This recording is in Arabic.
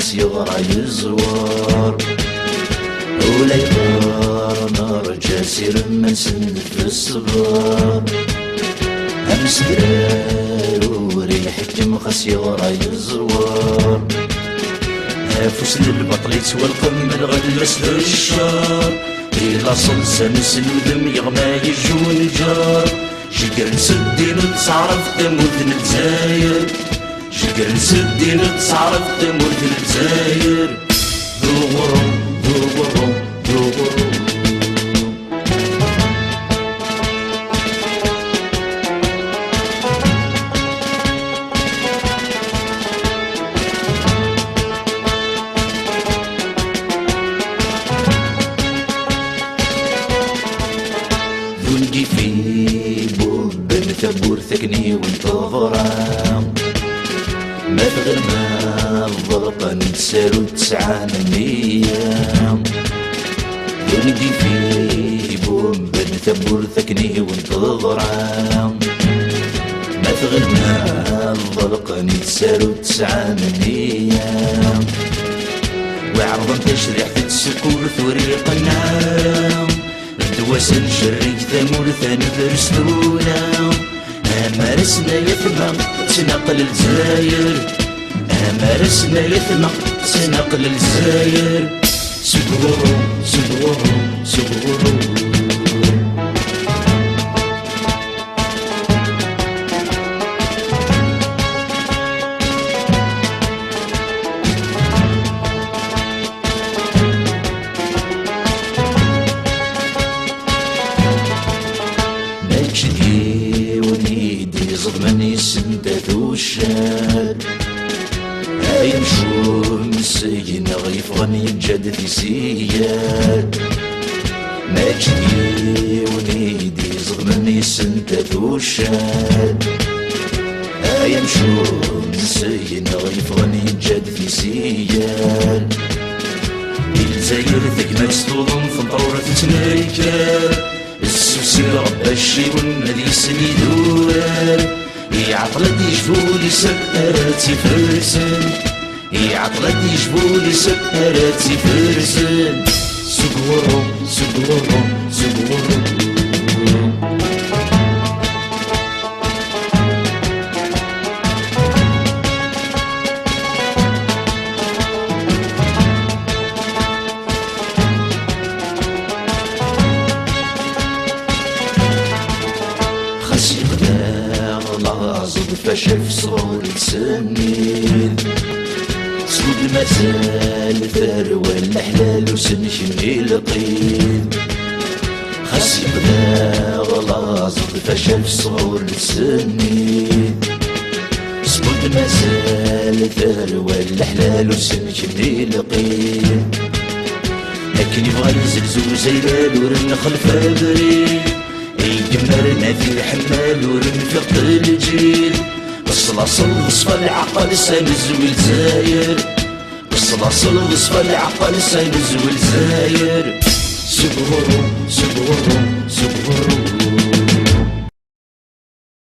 خاص يغرى يزور ولا يغار نرجع سير من سند في الصبر أمس دراري يحكم خاص يغرى يزور هافوس للبطل يتوى القمل غلس للشار إلا صلصة نسلودم يغمى يجون جار شكر نسدين تصعرف تموت نتزاير شكر نسدين تصعرف تموت نتزاير ذو غرم ذو غرم ذو غرم ذنجي في بوب ثبور ثكني وانتظرام ما تغير ما الضرقة نتسالو 9 أيام ذنجي في بوب ثبور ثكني وانتظرام ما تغير ما الضرقة نتسالو 9 أيام وعرضا تشريح تتسكور ثوريق النعام دواسن شريك ثمور ثاني برسلونا أمارسنا يثنى تنقل الجزاير أمارسنا يثنى تنقل الجزاير سبورو سبورو سبورو ماكشدي ونيدي ظلمني سندات وشاد يمشو مسجن غيفغني جاد في سياد ماكشدي ونيدي ظلمني سندات وشاد يمشو مسجن غيفغني جاد في سياد الجزائر ثقنا سطوضن فنطورة تنايكار السوسي ربا الشيبون مدي سني دوار يعطلت يجبولي سكراتي فرسن يعطلت يجبولي سكراتي فرسن سقورو سقورو سقورو فشاف صغور السنين صود مازال ثروة الحلال وسنشمي القيد خاص يبدا غلاظ فشاف صغور السنين صود مازال ثروة الحلال وسنشمي القيد لكن يبغى يزلزو زيلال ورنخل فابري يجمرنا في الحمال ورنفق الجيل الصلاصل وصفى العقل سنزوي الزاير الصلاصل وصفى العقل سنزوي الزاير سبورو سبورو سبورو